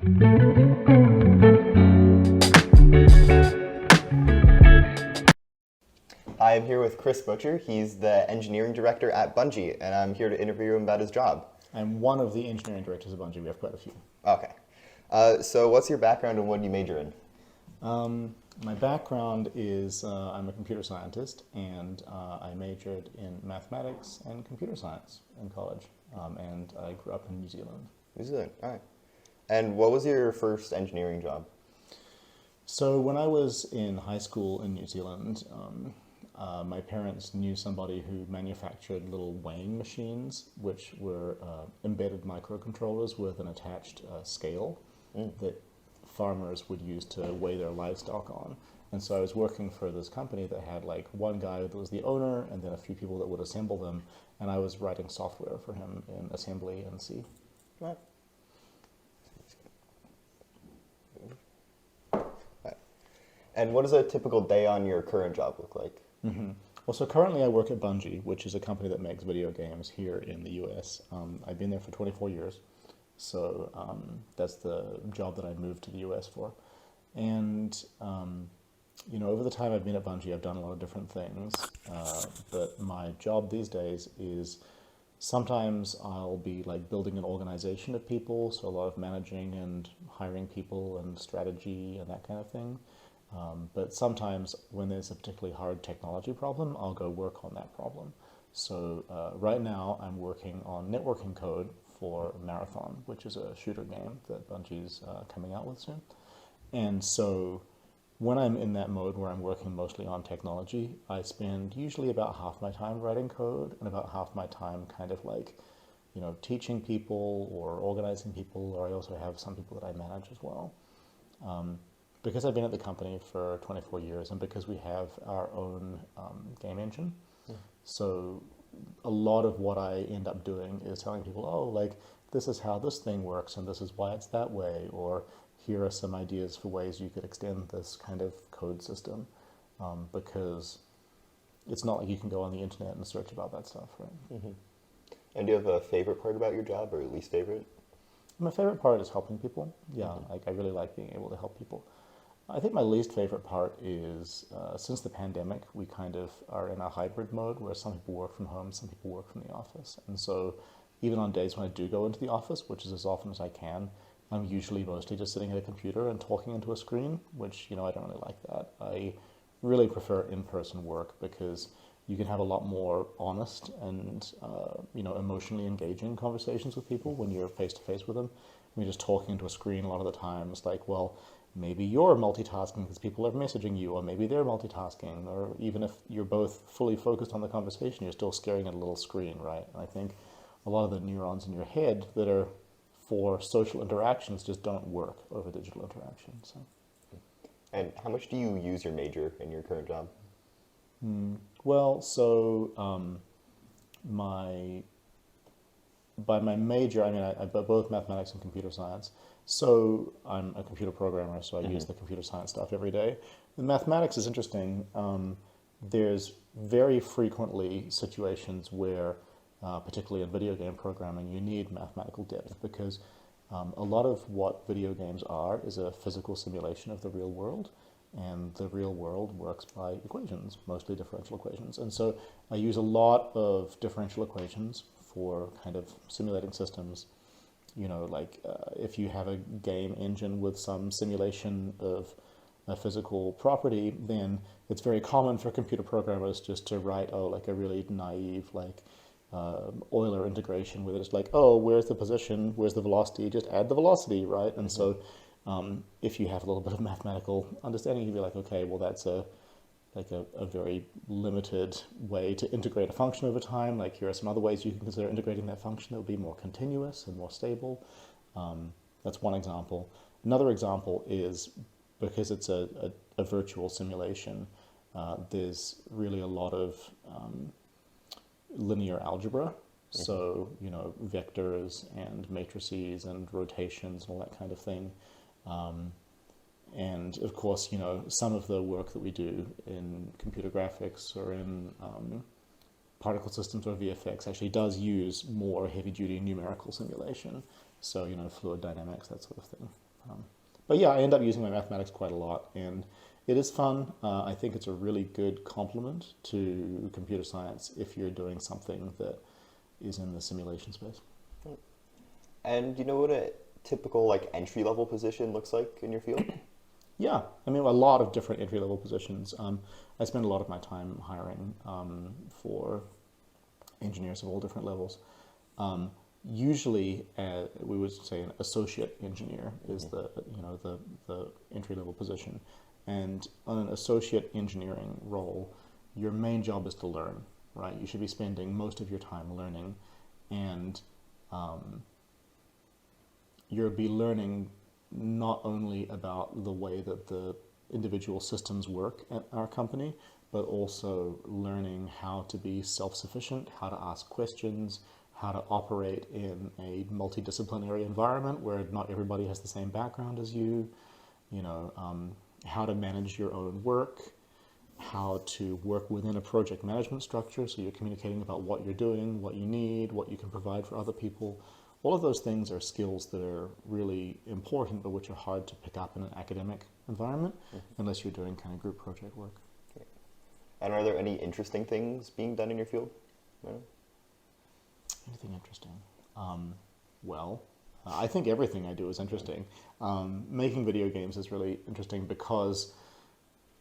I'm here with Chris Butcher. He's the engineering director at Bungie, and I'm here to interview him about his job. I'm one of the engineering directors of Bungie. We have quite a few. Okay. So what's your background and what do you major in? My background is I'm a computer scientist, and I majored in mathematics and computer science in college, and I grew up in New Zealand. New Zealand, all right. And what was your first engineering job? So when I was in high school in New Zealand, my parents knew somebody who manufactured little weighing machines, which were embedded microcontrollers with an attached scale that farmers would use to weigh their livestock on. And so I was working for this company that had like one guy that was the owner and then a few people that would assemble them, and I was writing software for him in assembly and C. Right. And what does a typical day on your current job look like? Mm-hmm. Well, so currently I work at Bungie, which is a company that makes video games here in the US. I've been there for 24 years, so that's the job that I moved to the US for. And, over the time I've been at Bungie, I've done a lot of different things, but my job these days is sometimes I'll be like building an organization of people, so a lot of managing and hiring people and strategy and that kind of thing. But sometimes when there's a particularly hard technology problem, I'll go work on that problem. So right now I'm working on networking code for Marathon, which is a shooter game that Bungie's coming out with soon. And so when I'm in that mode where I'm working mostly on technology, I spend usually about half my time writing code and about half my time kind of like, teaching people or organizing people, or I also have some people that I manage as well. Because I've been at the company for 24 years and because we have our own game engine, so a lot of what I end up doing is telling people, oh, like, this is how this thing works and this is why it's that way, or here are some ideas for ways you could extend this kind of code system, because it's not like you can go on the internet and search about that stuff, right? Mm-hmm. And do you have a favorite part about your job or least favorite? My favorite part is helping people. Yeah, like I really like being able to help people. I think my least favorite part is since the pandemic, we kind of are in a hybrid mode where some people work from home, some people work from the office. And so even on days when I do go into the office, which is as often as I can, I'm usually mostly just sitting at a computer and talking into a screen, which, I don't really like that. I really prefer in-person work because you can have a lot more honest and, emotionally engaging conversations with people when you're face-to-face with them. When you're just talking into a screen a lot of the time, it's like, well, maybe you're multitasking because people are messaging you, or maybe they're multitasking, or even if you're both fully focused on the conversation, you're still staring at a little screen, right? And I think a lot of the neurons in your head that are for social interactions just don't work over digital interaction. So. And how much do you use your major in your current job? Well, so by my major, I mean, I both mathematics and computer science. So I'm a computer programmer, so I use the computer science stuff every day. The mathematics is interesting. There's very frequently situations where, particularly in video game programming, you need mathematical depth because a lot of what video games are is a physical simulation of the real world. And the real world works by equations, mostly differential equations. And so I use a lot of differential equations for kind of simulating systems. If you have a game engine with some simulation of a physical property, then it's very common for computer programmers just to write, like a really naive, Euler integration where it's like, where's the position, where's the velocity, just add the velocity, right? And so if you have a little bit of mathematical understanding, you'd be like, okay, well, that's a very limited way to integrate a function over time. Like, here are some other ways you can consider integrating that function that would be more continuous and more stable. That's one example. Another example is because it's a virtual simulation, there's really a lot of linear algebra. So, vectors and matrices and rotations and all that kind of thing. And of course, some of the work that we do in computer graphics or in particle systems or VFX actually does use more heavy-duty numerical simulation. So, fluid dynamics, that sort of thing. But yeah, I end up using my mathematics quite a lot, and it is fun. I think it's a really good complement to computer science if you're doing something that is in the simulation space. And do you know what a typical like entry-level position looks like in your field? Yeah, I mean, a lot of different entry-level positions. I spend a lot of my time hiring for engineers of all different levels. Usually, we would say an associate engineer is the entry-level position, and on an associate engineering role, your main job is to learn, right? You should be spending most of your time learning, and you'll be learning not only about the way that the individual systems work at our company, but also learning how to be self-sufficient, how to ask questions, how to operate in a multidisciplinary environment where not everybody has the same background as you, how to manage your own work, how to work within a project management structure so you're communicating about what you're doing, what you need, what you can provide for other people. All of those things are skills that are really important, but which are hard to pick up in an academic environment unless you're doing kind of group project work. Okay. And are there any interesting things being done in your field? No? Anything interesting? I think everything I do is interesting. Making video games is really interesting because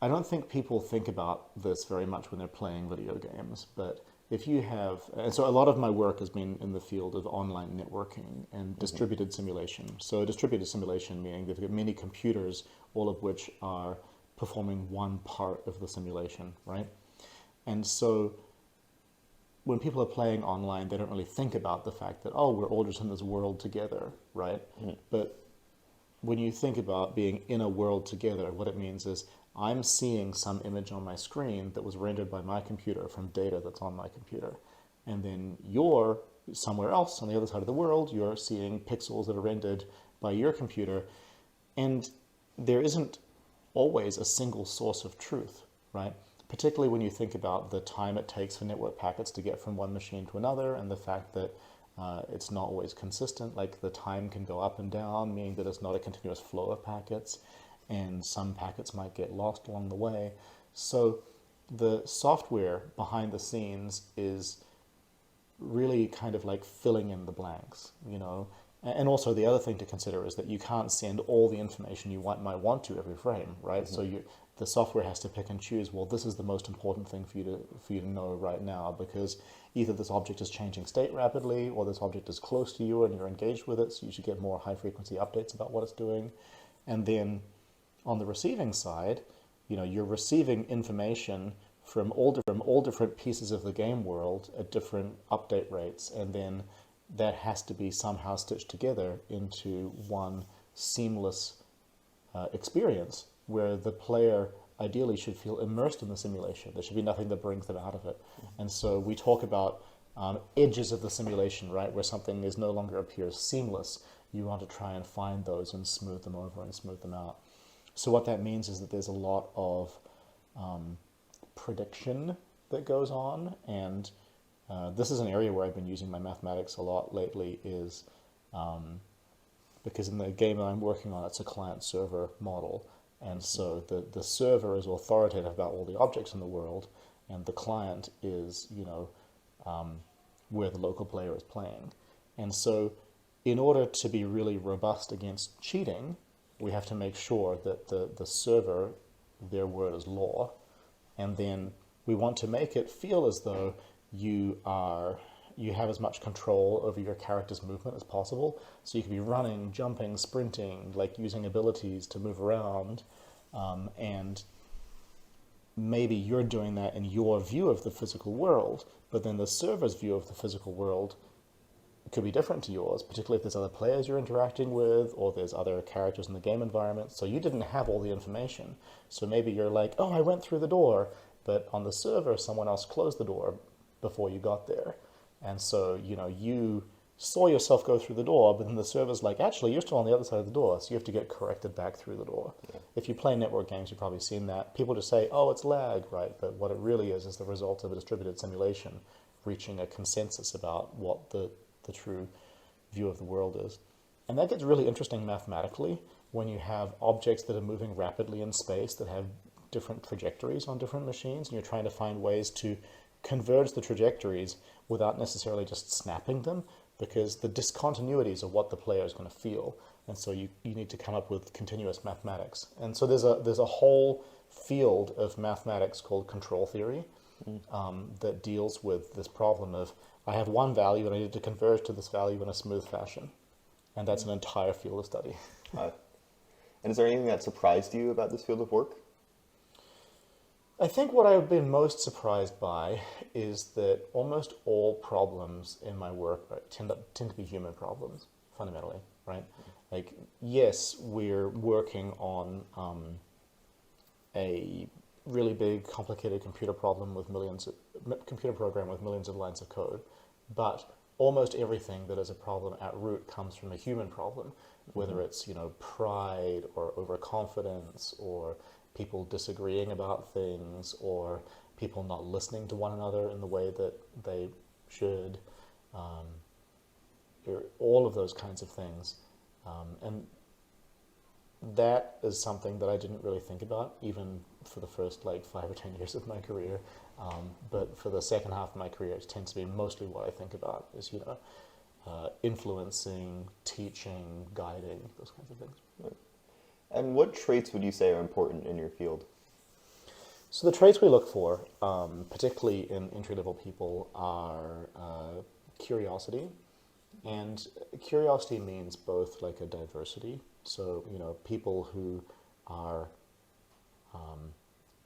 I don't think people think about this very much when they're playing video games, but if you have, and so a lot of my work has been in the field of online networking and distributed simulation. So distributed simulation meaning they've got many computers, all of which are performing one part of the simulation, right? And so when people are playing online, they don't really think about the fact that, oh, we're all just in this world together, right? But when you think about being in a world together, what it means is I'm seeing some image on my screen that was rendered by my computer from data that's on my computer. And then you're somewhere else on the other side of the world, you're seeing pixels that are rendered by your computer. And there isn't always a single source of truth, right? Particularly when you think about the time it takes for network packets to get from one machine to another, and the fact that it's not always consistent, like the time can go up and down, meaning that it's not a continuous flow of packets, and some packets might get lost along the way. So the software behind the scenes is really kind of like filling in the blanks, And also the other thing to consider is that you can't send all the information you might want to every frame, right? So the software has to pick and choose, well, this is the most important thing for you to know right now, because either this object is changing state rapidly, or this object is close to you and you're engaged with it, so you should get more high frequency updates about what it's doing. And then on the receiving side, you're receiving information from all different pieces of the game world at different update rates, and then that has to be somehow stitched together into one seamless experience where the player ideally should feel immersed in the simulation. There should be nothing that brings them out of it. And so we talk about edges of the simulation, right, where something is no longer appears seamless. You want to try and find those and smooth them over and smooth them out. So what that means is that there's a lot of prediction that goes on, and this is an area where I've been using my mathematics a lot lately, is because in the game that I'm working on, it's a client-server model, and so the server is authoritative about all the objects in the world, and the client is, where the local player is playing. And so in order to be really robust against cheating, we have to make sure that the server, their word is law, and then we want to make it feel as though you have as much control over your character's movement as possible. So you can be running, jumping, sprinting, like using abilities to move around, and maybe you're doing that in your view of the physical world, but then the server's view of the physical world could be different to yours, particularly if there's other players you're interacting with, or there's other characters in the game environment. So you didn't have all the information. So maybe you're like, oh, I went through the door, but on the server, someone else closed the door before you got there. And so, you saw yourself go through the door, but then the server's like, actually, you're still on the other side of the door, so you have to get corrected back through the door. Yeah. If you play network games, you've probably seen that. People just say, oh, it's lag, right? But what it really is the result of a distributed simulation reaching a consensus about what the true view of the world is. And that gets really interesting mathematically when you have objects that are moving rapidly in space that have different trajectories on different machines, and you're trying to find ways to converge the trajectories without necessarily just snapping them, because the discontinuities are what the player is going to feel. And so you need to come up with continuous mathematics. And so there's a whole field of mathematics called control theory that deals with this problem of I have one value and I need to converge to this value in a smooth fashion. And that's an entire field of study. And is there anything that surprised you about this field of work? I think what I've been most surprised by is that almost all problems in my work tend to be human problems, fundamentally, right? Like, yes, we're working on a really big, complicated computer program with millions of lines of code, but almost everything that is a problem at root comes from a human problem, whether it's, pride or overconfidence or people disagreeing about things or people not listening to one another in the way that they should, all of those kinds of things. And that is something that I didn't really think about even for the first 5 or 10 years of my career. But for the second half of my career, it tends to be mostly what I think about is, influencing, teaching, guiding, those kinds of things. Right. And what traits would you say are important in your field? So the traits we look for, particularly in entry-level people, are curiosity. And curiosity means both like a diversity. So, people who are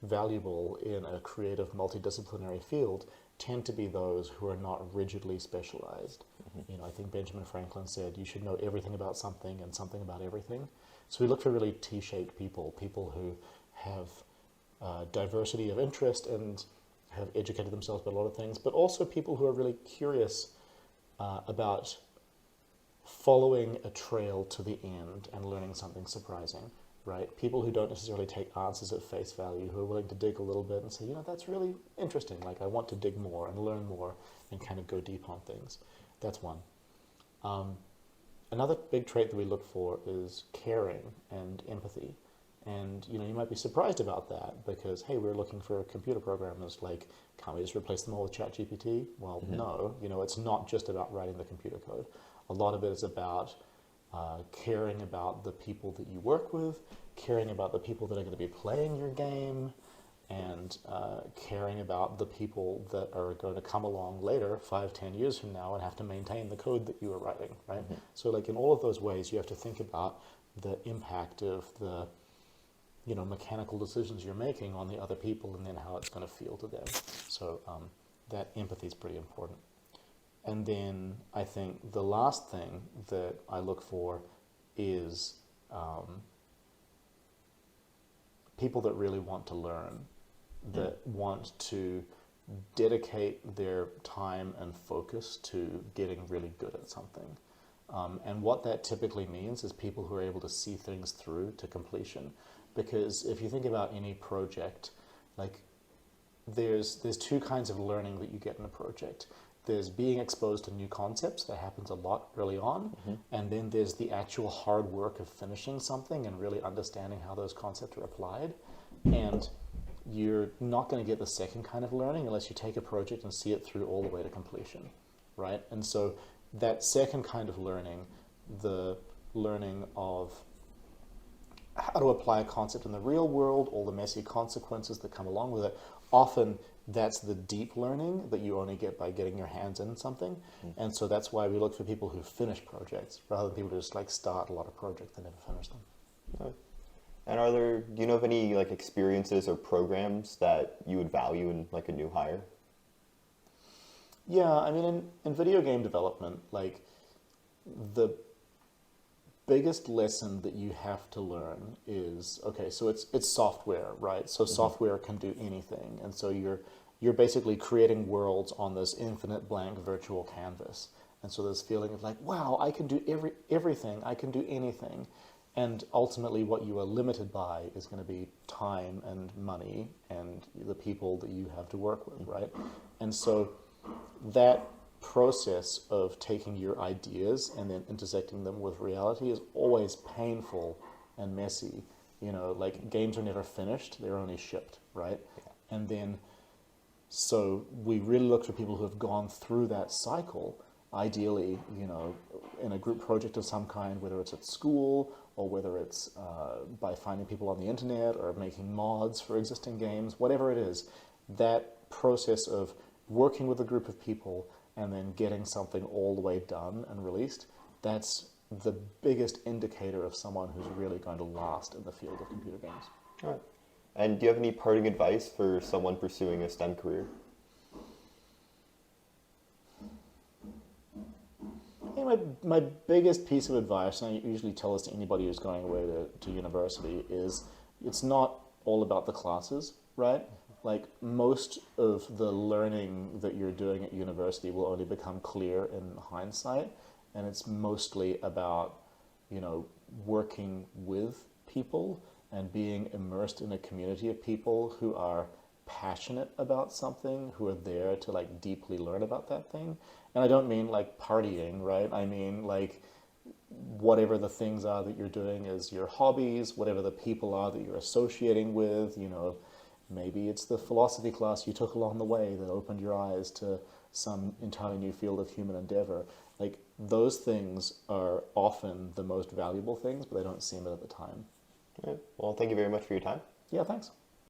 valuable in a creative multidisciplinary field tend to be those who are not rigidly specialized. I think Benjamin Franklin said you should know everything about something and something about everything. So we look for really T-shaped people who have diversity of interest and have educated themselves about a lot of things, but also people who are really curious about following a trail to the end and learning something surprising, right? People who don't necessarily take answers at face value, who are willing to dig a little bit and say, that's really interesting. I want to dig more and learn more and kind of go deep on things. That's one. Another big trait that we look for is caring and empathy. And, you might be surprised about that because, hey, we're looking for computer programmers, can't we just replace them all with ChatGPT? Well, no, it's not just about writing the computer code. A lot of it is about caring about the people that you work with, caring about the people that are going to be playing your game, and caring about the people that are going to come along later, 5, 10 years from now, and have to maintain the code that you are writing, right? So in all of those ways, you have to think about the impact of the mechanical decisions you're making on the other people and then how it's going to feel to them. So that empathy is pretty important. And then I think the last thing that I look for is people that really want to learn, that want to dedicate their time and focus to getting really good at something. And what that typically means is people who are able to see things through to completion. Because if you think about any project, there's 2 kinds of learning that you get in a project. There's being exposed to new concepts, that happens a lot early on, and then there's the actual hard work of finishing something and really understanding how those concepts are applied. And you're not going to get the second kind of learning unless you take a project and see it through all the way to completion, right? And so that second kind of learning, the learning of how to apply a concept in the real world, all the messy consequences that come along with it, often that's the deep learning that you only get by getting your hands in something. And so that's why we look for people who finish projects rather than people who just start a lot of projects and never finish them. Right. And do you know of any experiences or programs that you would value in a new hire? Yeah, I mean, in video game development, the biggest lesson that you have to learn is, okay, so it's software, right? So software can do anything. And so you're basically creating worlds on this infinite blank virtual canvas. And so this feeling of wow, I can do everything, I can do anything. And ultimately what you are limited by is going to be time and money and the people that you have to work with, right? And so that process of taking your ideas and then intersecting them with reality is always painful and messy. You know, like games are never finished, they're only shipped, right? And then, so we really look for people who have gone through that cycle, ideally, you know, in a group project of some kind, whether it's at school or whether it's by finding people on the internet or making mods for existing games, whatever it is, that process of working with a group of people and then getting something all the way done and released, that's the biggest indicator of someone who's really going to last in the field of computer games. All right. And do you have any parting advice for someone pursuing a STEM career? I think my biggest piece of advice, and I usually tell this to anybody who's going away to university, is it's not all about the classes, right? Like most of the learning that you're doing at university will only become clear in hindsight, and it's mostly about, you know, working with people and being immersed in a community of people who are passionate about something, who are there to like deeply learn about that thing. And I don't mean like partying, right? I mean like whatever the things are that you're doing as your hobbies, whatever the people are that you're associating with, you know, maybe it's the philosophy class you took along the way that opened your eyes to some entirely new field of human endeavor. Like those things are often the most valuable things, but they don't seem it at the time. All right. Well, thank you very much for your time. Yeah, thanks.